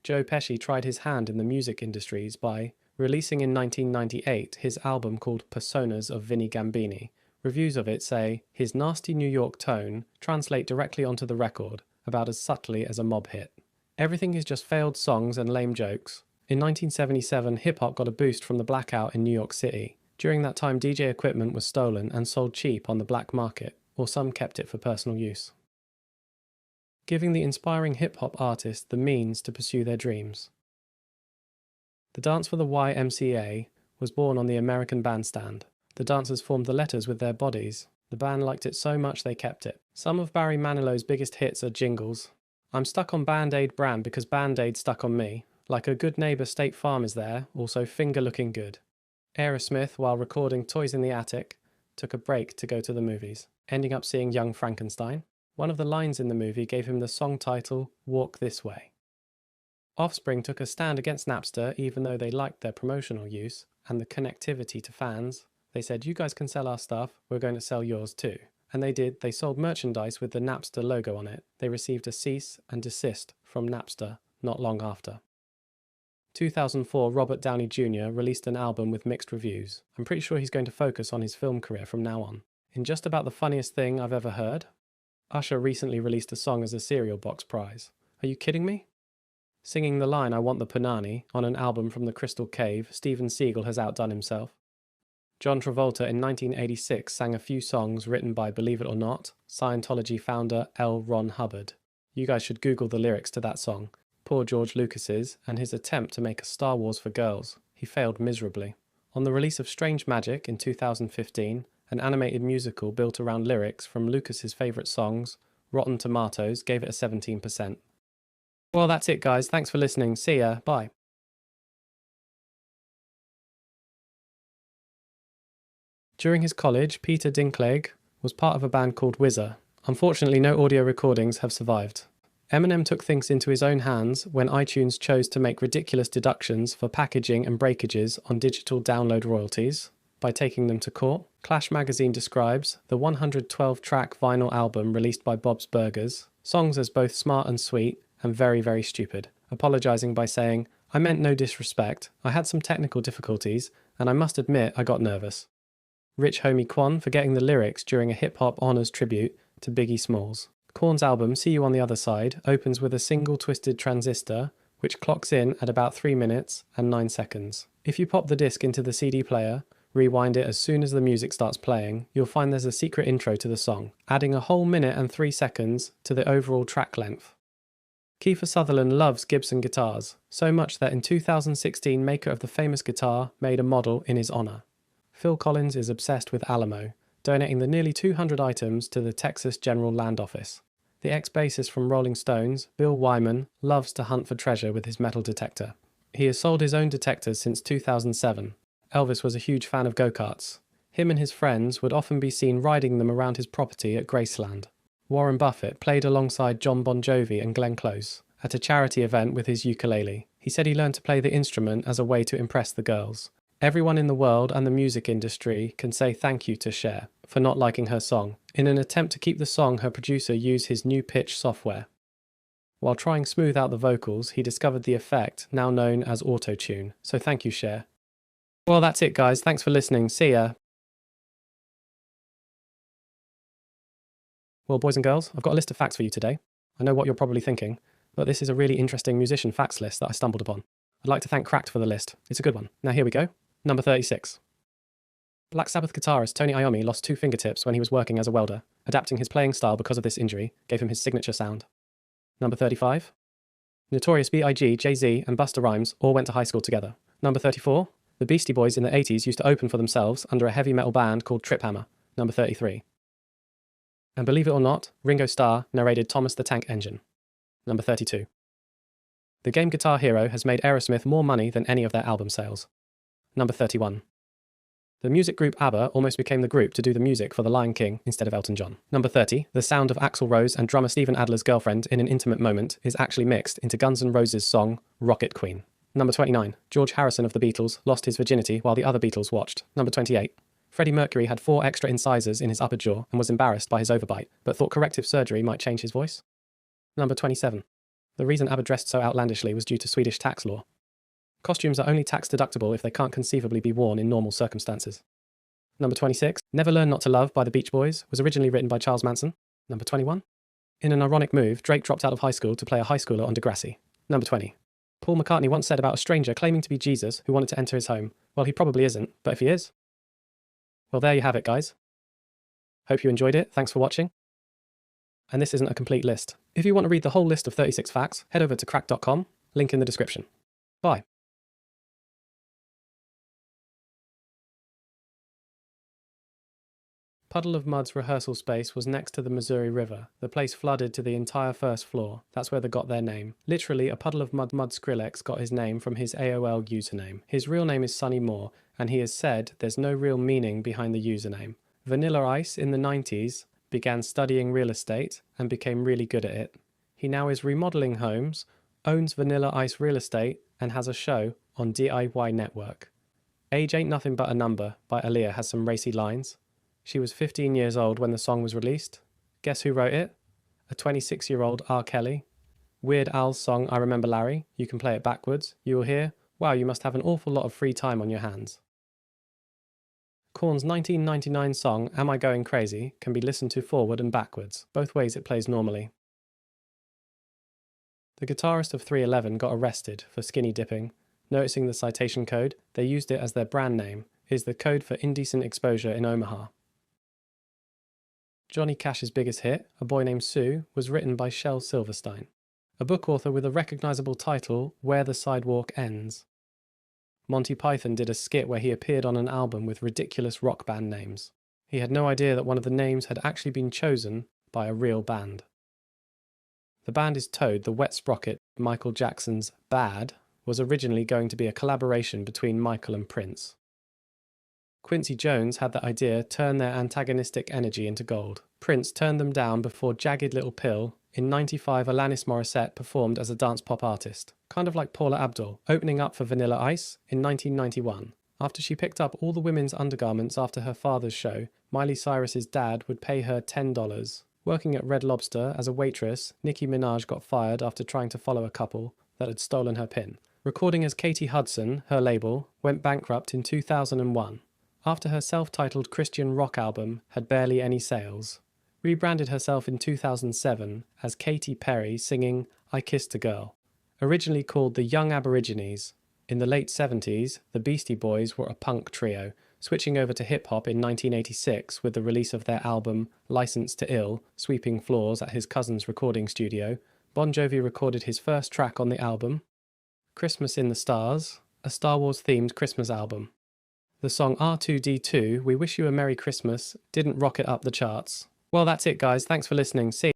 Joe Pesci tried his hand in the music industries by releasing in 1998 his album called Personas of Vinnie Gambini. Reviews of it say, his nasty New York tone translate directly onto the record, about as subtly as a mob hit. Everything is just failed songs and lame jokes. In 1977, hip-hop got a boost from the blackout in New York City. During that time, DJ equipment was stolen and sold cheap on the black market, or some kept it for personal use, giving the inspiring hip-hop artists the means to pursue their dreams. The dance for the YMCA was born on the American Bandstand. The dancers formed the letters with their bodies. The band liked it so much they kept it. Some of Barry Manilow's biggest hits are jingles. I'm stuck on Band-Aid brand because Band-Aid stuck on me. Like a good neighbour, State Farm is there, also finger looking good. Aerosmith, while recording Toys in the Attic, took a break to go to the movies, ending up seeing Young Frankenstein. One of the lines in the movie gave him the song title, Walk This Way. Offspring took a stand against Napster even though they liked their promotional use and the connectivity to fans. They said, you guys can sell our stuff, we're going to sell yours too. And they did. They sold merchandise with the Napster logo on it. They received a cease and desist from Napster not long after. 2004, Robert Downey Jr. released an album with mixed reviews. I'm pretty sure he's going to focus on his film career from now on. In just about the funniest thing I've ever heard, Usher recently released a song as a cereal box prize. Are you kidding me? Singing the line I Want the Punani on an album from the Crystal Cave, Steven Seagal has outdone himself. John Travolta in 1986 sang a few songs written by, believe it or not, Scientology founder L. Ron Hubbard. You guys should Google the lyrics to that song. Poor George Lucas's and his attempt to make a Star Wars for girls. He failed miserably. On the release of Strange Magic in 2015, an animated musical built around lyrics from Lucas's favourite songs, Rotten Tomatoes gave it a 17%. Well, that's it, guys. Thanks for listening. See ya. Bye. During his college, Peter Dinklage was part of a band called Whizzer. Unfortunately, no audio recordings have survived. Eminem took things into his own hands when iTunes chose to make ridiculous deductions for packaging and breakages on digital download royalties by taking them to court. Clash magazine describes the 112-track vinyl album released by Bob's Burgers, songs as both smart and sweet and very, very stupid, apologising by saying, I meant no disrespect, I had some technical difficulties, and I must admit I got nervous. Rich Homie Quan forgetting the lyrics during a hip-hop honours tribute to Biggie Smalls. Korn's album, See You on the Other Side, opens with a single twisted transistor, which clocks in at about 3 minutes and 9 seconds. If you pop the disc into the CD player, rewind it as soon as the music starts playing, you'll find there's a secret intro to the song, adding a whole minute and 3 seconds to the overall track length. Kiefer Sutherland loves Gibson guitars, so much that in 2016, maker of the famous guitar made a model in his honour. Phil Collins is obsessed with Alamo, donating the nearly 200 items to the Texas General Land Office. The ex-bassist from Rolling Stones, Bill Wyman, loves to hunt for treasure with his metal detector. He has sold his own detectors since 2007. Elvis was a huge fan of go-karts. Him and his friends would often be seen riding them around his property at Graceland. Warren Buffett played alongside John Bon Jovi and Glenn Close at a charity event with his ukulele. He said he learned to play the instrument as a way to impress the girls. Everyone in the world and the music industry can say thank you to Cher for not liking her song, in an attempt to keep the song her producer used his new pitch software. While trying to smooth out the vocals, he discovered the effect, now known as auto-tune. So thank you, Cher. Well, that's it, guys. Thanks for listening. See ya. Well, boys and girls, I've got a list of facts for you today. I know what you're probably thinking, but this is a really interesting musician facts list that I stumbled upon. I'd like to thank Cracked for the list. It's a good one. Now here we go. Number 36. Black Sabbath guitarist Tony Iommi lost 2 fingertips when he was working as a welder. Adapting his playing style because of this injury gave him his signature sound. Number 35. Notorious B.I.G., Jay-Z and Busta Rhymes all went to high school together. Number 34. The Beastie Boys in the 80s used to open for themselves under a heavy metal band called Trip Hammer. Number 33. And believe it or not, Ringo Starr narrated Thomas the Tank Engine. Number 32. The game Guitar Hero has made Aerosmith more money than any of their album sales. Number 31. The music group ABBA almost became the group to do the music for The Lion King instead of Elton John. Number 30. The sound of Axl Rose and drummer Steven Adler's girlfriend in an intimate moment is actually mixed into Guns N' Roses' song Rocket Queen. Number 29. George Harrison of the Beatles lost his virginity while the other Beatles watched. Number 28. Freddie Mercury had 4 extra incisors in his upper jaw and was embarrassed by his overbite, but thought corrective surgery might change his voice. Number 27. The reason ABBA dressed so outlandishly was due to Swedish tax law. Costumes are only tax deductible if they can't conceivably be worn in normal circumstances. Number 26, Never Learn Not to Love by the Beach Boys was originally written by Charles Manson. Number 21, in an ironic move, Drake dropped out of high school to play a high schooler on Degrassi. Number 20, Paul McCartney once said about a stranger claiming to be Jesus who wanted to enter his home, well, he probably isn't, but if he is, well, there you have it, guys. Hope you enjoyed it. Thanks for watching. And this isn't a complete list. If you want to read the whole list of 36 facts, head over to cracked.com, link in the description. Bye. Puddle of Mud's rehearsal space was next to the Missouri River. The place flooded to the entire first floor. That's where they got their name. Literally, a puddle of mud. Skrillex got his name from his AOL username. His real name is Sonny Moore, and he has said there's no real meaning behind the username. Vanilla Ice in the 90s began studying real estate and became really good at it. He now is remodeling homes, owns Vanilla Ice Real Estate, and has a show on DIY Network. Age Ain't Nothing But a Number by Aaliyah has some racy lines. She was 15 years old when the song was released. Guess who wrote it? A 26-year-old R. Kelly. Weird Al's song I Remember Larry. You can play it backwards. You will hear, wow, you must have an awful lot of free time on your hands. Korn's 1999 song Am I Going Crazy can be listened to forward and backwards, both ways it plays normally. The guitarist of 311 got arrested for skinny dipping. Noticing the citation code, they used it as their brand name. It is the code for indecent exposure in Omaha. Johnny Cash's biggest hit, A Boy Named Sue, was written by Shel Silverstein, a book author with a recognizable title, Where the Sidewalk Ends. Monty Python did a skit where he appeared on an album with ridiculous rock band names. He had no idea that one of the names had actually been chosen by a real band. The band is Toad, the Wet Sprocket. Michael Jackson's Bad was originally going to be a collaboration between Michael and Prince. Quincy Jones had the idea turn their antagonistic energy into gold. Prince turned them down before Jagged Little Pill. In '95, Alanis Morissette performed as a dance pop artist, kind of like Paula Abdul, opening up for Vanilla Ice in 1991. After she picked up all the women's undergarments after her father's show, Miley Cyrus's dad would pay her $10. Working at Red Lobster as a waitress, Nicki Minaj got fired after trying to follow a couple that had stolen her pin. Recording as Katie Hudson, her label, went bankrupt in 2001. After her self-titled Christian rock album had barely any sales. Rebranded herself in 2007 as Katy Perry singing I Kissed a Girl. Originally called the Young Aborigines, in the late 70s, the Beastie Boys were a punk trio, switching over to hip-hop in 1986 with the release of their album Licensed to Ill, sweeping floors at his cousin's recording studio. Bon Jovi recorded his first track on the album, Christmas in the Stars, a Star Wars-themed Christmas album. The song R2-D2, We Wish You a Merry Christmas, didn't rocket up the charts. Well, that's it, guys. Thanks for listening. See you.